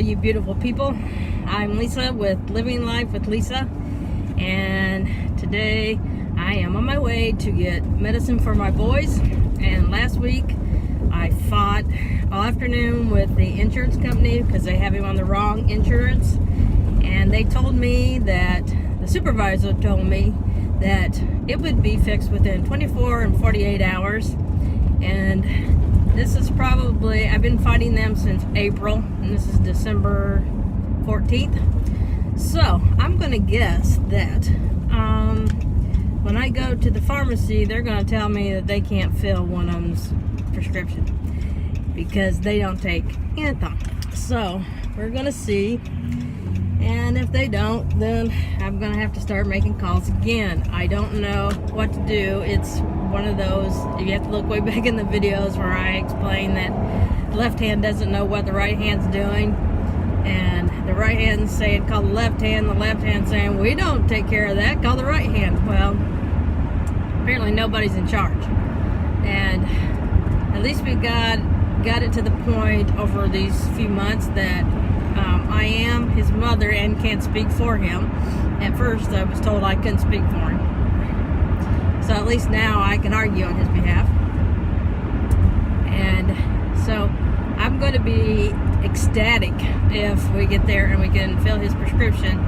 all you beautiful people. I'm Lisa with Living Life with Lisa, and today I am on my way to get medicine for my boys. And last week I fought all afternoon with the insurance company because they have him on the wrong insurance, and they told me that the supervisor told me that it would be fixed within 24 and 48 hours. And this is probably, I've been fighting them since April, and this is December 14th. So I'm going to guess that when I go to the pharmacy, they're going to tell me that they can't fill one of them's prescription because they don't take Anthem. So we're going to see, and if they don't, then I'm going to have to start making calls again. I don't know what to do. It's one of those, you have to look way back in the videos where I explain that left hand doesn't know what the right hand's doing, and the right hand's saying call the left hand saying we don't take care of that, call the right hand. Well, apparently nobody's in charge, and at least we got it to the point over these few months that I am his mother and can't speak for him. At first I was told I couldn't speak for him, so at least now I can argue on his behalf. And so I'm going to be ecstatic if we get there and we can fill his prescription,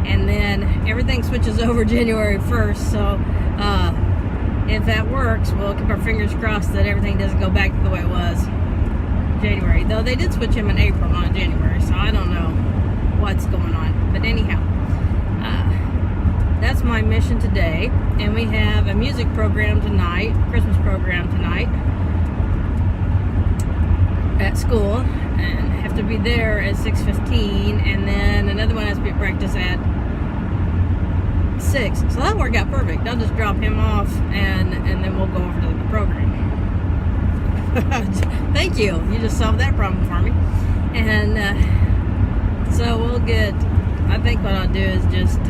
and then everything switches over January 1st. So if that works, we'll keep our fingers crossed that everything doesn't go back to the way it was January. Though they did switch him in April, not January, so I don't know what's going on. But anyhow, that's my mission today. And we have a music program tonight, Christmas program tonight at school, and have to be there at 6:15, and then another one has to be at practice at 6. So that'll work out perfect. I'll just drop him off, and then we'll go over to the program. Thank you. You just solved that problem for me. And so we'll get, I think what I'll do is just I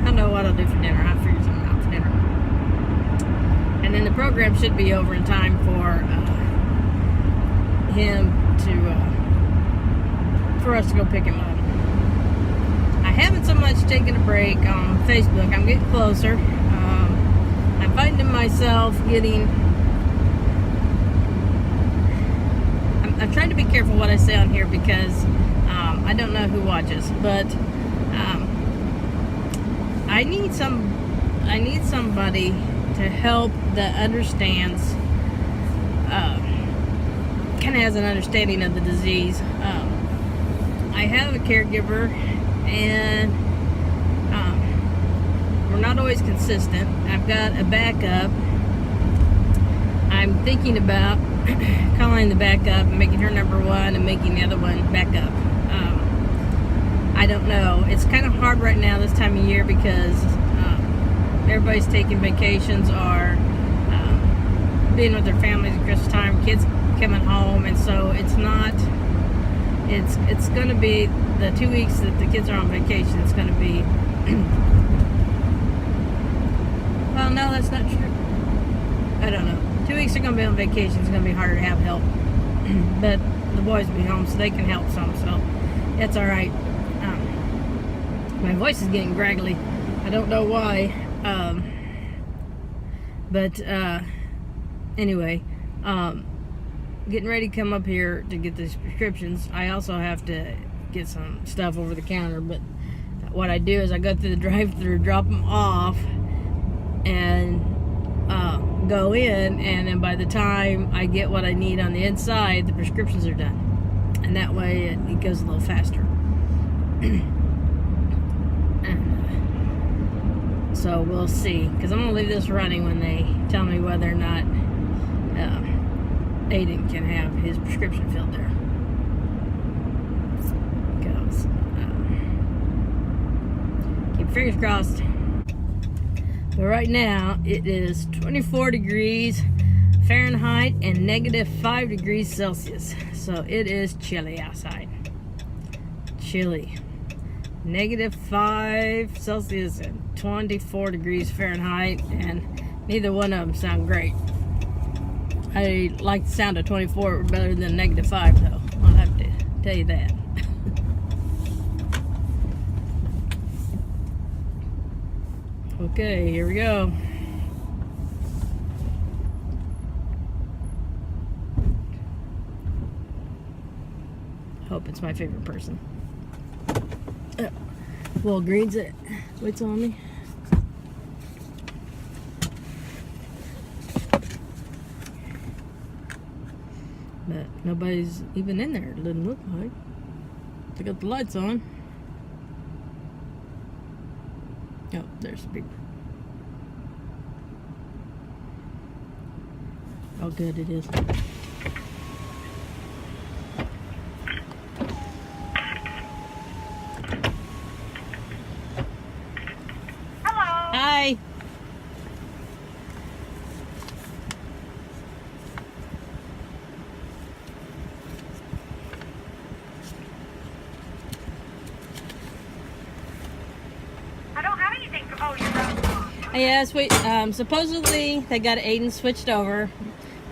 don't know what I'll do for dinner. I'll figure something out for dinner. And then the program should be over in time for him to, for us to go pick him up. I haven't so much taken a break on Facebook. I'm getting closer. I'm finding myself getting, I'm trying to be careful what I say on here because I don't know who watches, but I need somebody to help that understands, kind of has an understanding of the disease. I have a caregiver, and we're not always consistent. I've got a backup. I'm thinking about calling the backup and making her number one and making the other one backup. I don't know. It's kind of hard right now this time of year because everybody's taking vacations or being with their families at Christmas time, kids coming home, and so it's going to be the 2 weeks that the kids are on vacation. It's going to be well, no, that's not true. I don't know. 2 weeks are going to be on vacation. It's going to be harder to have help, but the boys will be home so they can help some, so it's all right. My voice is getting graggly. I don't know why. But anyway, getting ready to come up here to get these prescriptions. I also have to get some stuff over the counter, but what I do is I go through the drive-thru, drop them off, and go in, and then by the time I get what I need on the inside, the prescriptions are done, and that way it goes a little faster. So we'll see, because I'm going to leave this running when they tell me whether or not Aiden can have his prescription filled there. Because keep fingers crossed. But right now it is 24 degrees Fahrenheit and negative 5 degrees Celsius. So it is chilly outside. Chilly. Negative 5 Celsius and 24 degrees Fahrenheit, and neither one of them sound great. I like the sound of 24 better than negative 5 though. I'll have to tell you that. Okay, here we go. Hope it's my favorite person. Walgreens it waits on me. But nobody's even in there, it doesn't look like. They got the lights on. Oh, there's the beeper. Oh, good, it is. Hello. Hi. I don't have anything. Oh, you're right. Yes, we supposedly they got Aiden switched over.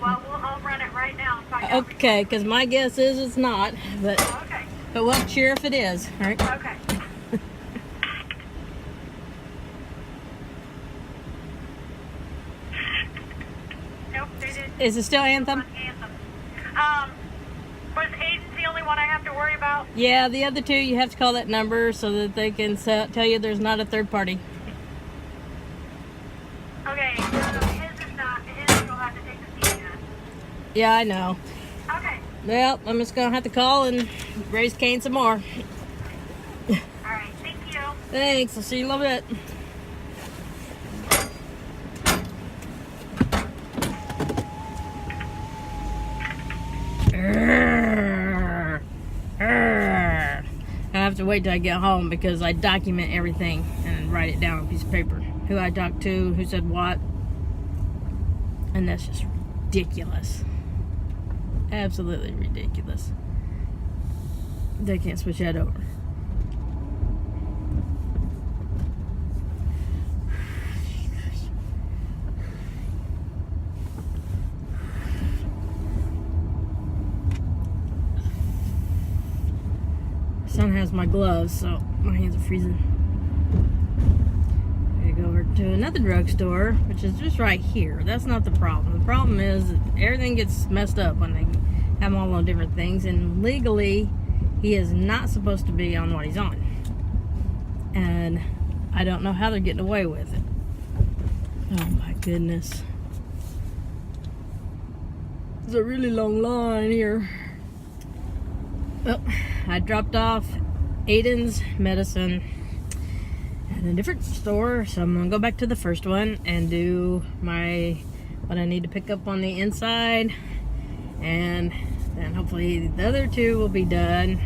Well, I'll run it right now and find out. Okay, because my guess is it's not, but Okay. we'll cheer if it is. All right. Okay. Nope, they didn't. Is it still Anthem? Anthem. Was Aiden's the only one I have to worry about? Yeah, the other two you have to call that number so that they can tell you there's not a third party. Okay, his is not. His you'll have to take the seat in. Yeah, I know. Okay. Well, I'm just gonna have to call and raise Kane some more. All right. Thank you. Thanks. I'll see you in a little bit. I have to wait till I get home because I document everything and write it down on a piece of paper. Who I talked to, who said what. And that's just ridiculous. Absolutely ridiculous. They can't switch that over. Son has my gloves, so my hands are freezing. I gotta go over to another drugstore, which is just right here. That's not the problem. The problem is that everything gets messed up when they have them all on different things, and legally, he is not supposed to be on what he's on. And I don't know how they're getting away with it. Oh my goodness. There's a really long line here. Well, I dropped off Aiden's medicine at a different store, so I'm gonna go back to the first one and do what I need to pick up on the inside, and then hopefully the other two will be done.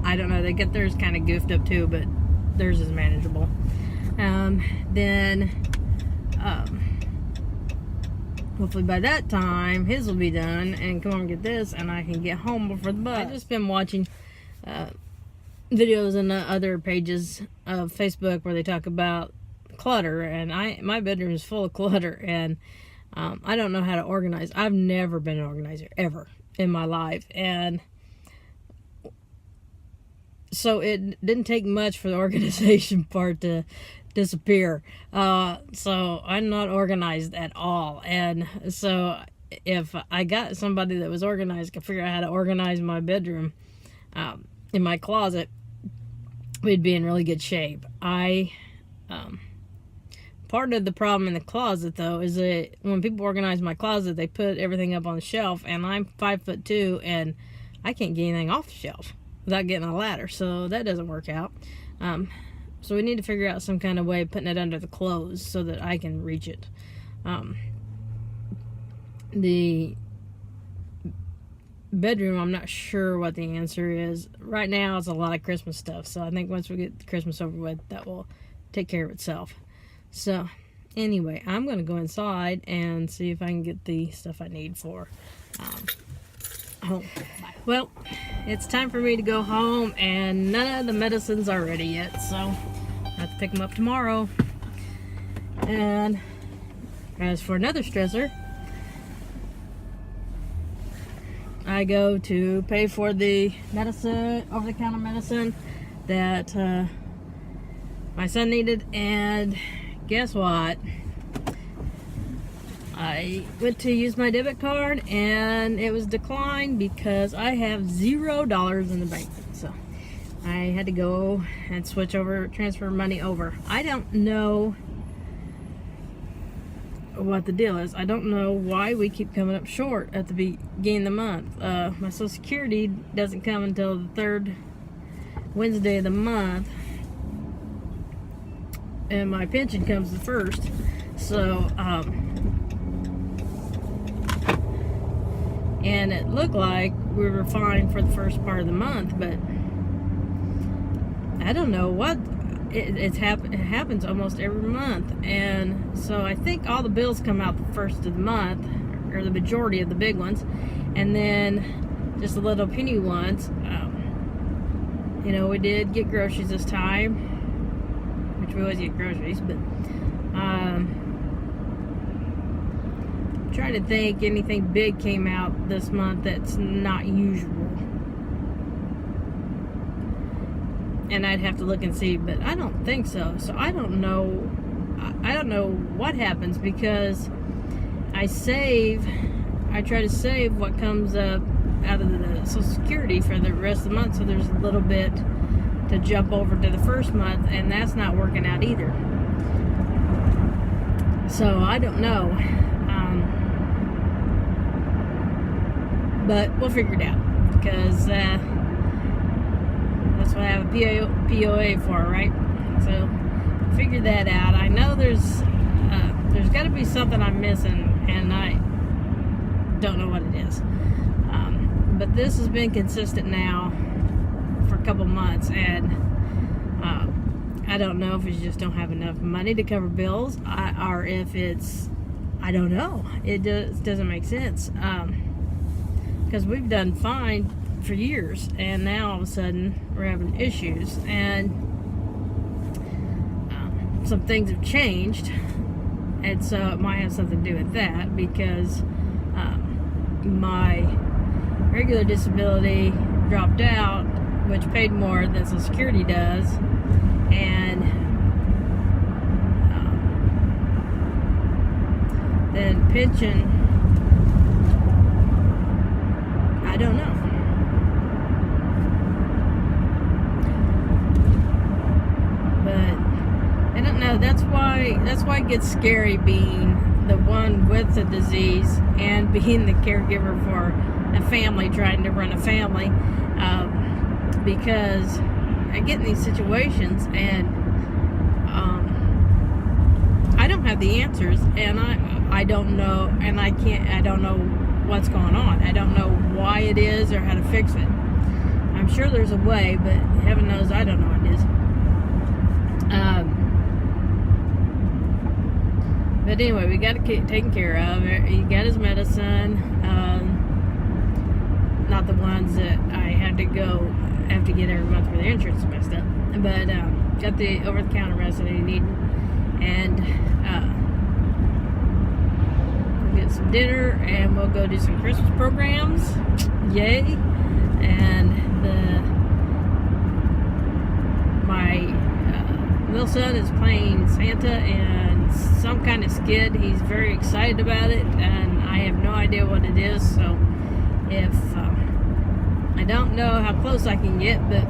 I don't know, they get theirs kind of goofed up too, but theirs is manageable. Then hopefully by that time his will be done, and come on and get this, and I can get home before the bus. I've just been watching videos on other pages of Facebook where they talk about clutter, and my bedroom is full of clutter, and I don't know how to organize. I've never been an organizer ever in my life, and so it didn't take much for the organization part to disappear. So I'm not organized at all, and so if I got somebody that was organized, could figure out how to organize my bedroom in my closet, we'd be in really good shape. Part of the problem in the closet, though, is that when people organize my closet, they put everything up on the shelf, and I'm 5'2", and I can't get anything off the shelf without getting a ladder, so that doesn't work out. So we need to figure out some kind of way of putting it under the clothes so that I can reach it. The bedroom, I'm not sure what the answer is. Right now, it's a lot of Christmas stuff, so I think once we get Christmas over with, that will take care of itself. So, anyway, I'm going to go inside and see if I can get the stuff I need for home. Well, it's time for me to go home, and none of the medicines are ready yet, so I have to pick them up tomorrow. And as for another stressor, I I go to pay for the medicine, over-the-counter medicine that my son needed, and guess what? I went to use my debit card and it was declined because I have $0 in the bank. So I had to go and switch over, transfer money over. I don't know what the deal is. I don't know why we keep coming up short at the beginning of the month. My Social Security doesn't come until the third Wednesday of the month, and my pension comes the first. So and it looked like we were fine for the first part of the month, but I don't know what it happens almost every month. And so I think all the bills come out the first of the month, or the majority of the big ones, and then just the little penny ones. You know, we did get groceries this time, which we always get groceries, but trying to think anything big came out this month that's not usual. And I'd have to look and see, but I don't think so. So I don't know what happens, because I try to save what comes up out of the Social Security for the rest of the month, so there's a little bit to jump over to the first month, and that's not working out either. So I don't know. But we'll figure it out, because that's what I have a POA for, right? So figure that out. I know there's got to be something I'm missing, and I don't know what it is. But this has been consistent now for a couple months, and I don't know if we just don't have enough money to cover bills, or if it's, I don't know. It doesn't make sense. Because we've done fine for years, and now all of a sudden we're having issues, and some things have changed, and so it might have something to do with that, because my regular disability dropped out, which paid more than Social Security does, and then pension, I don't know. But I don't know. That's why it gets scary being the one with the disease and being the caregiver for a family, trying to run a family, because I get in these situations and I don't have the answers, and I don't know, and I don't know what's going on. I don't know why it is or how to fix it. I'm sure there's a way, but heaven knows I don't know what it is. But anyway, we got to get taken care of. He got his medicine, not the ones that I have to get every month for the insurance and stuff, but got the over-the-counter medicine that he needed, and get some dinner, and we'll go do some Christmas programs. Yay. And my little son is playing Santa and some kind of skit. He's very excited about it, and I have no idea what it is, so if I don't know how close I can get, but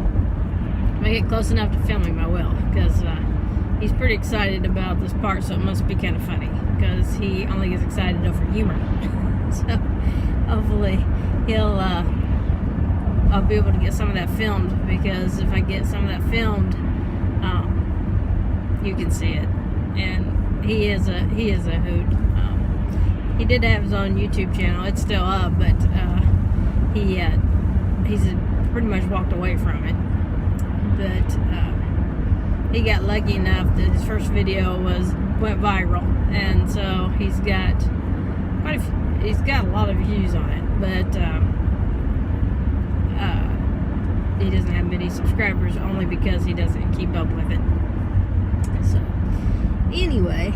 if I get close enough to film him, I will, because he's pretty excited about this part, so it must be kind of funny, because he only gets excited over humor. So hopefully I'll be able to get some of that filmed, because if I get some of that filmed, you can see it. And he is a hoot. He did have his own YouTube channel. It's still up, but he's pretty much walked away from it. But he got lucky enough that his first video went viral, and so he's got a lot of views on it, but he doesn't have many subscribers, only because he doesn't keep up with it. So anyway,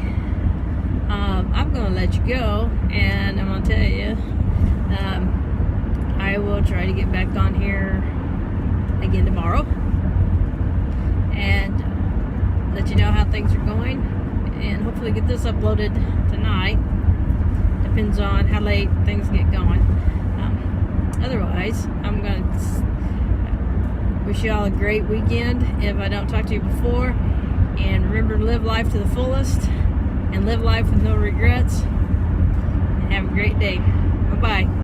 I'm gonna let you go, and I'm gonna tell you, I will try to get back on here again tomorrow and let you know how things are going, and hopefully get this uploaded tonight. Depends on how late things get going. Otherwise, I'm going to wish you all a great weekend if I don't talk to you before. And remember to live life to the fullest and live life with no regrets. And have a great day. Bye-bye.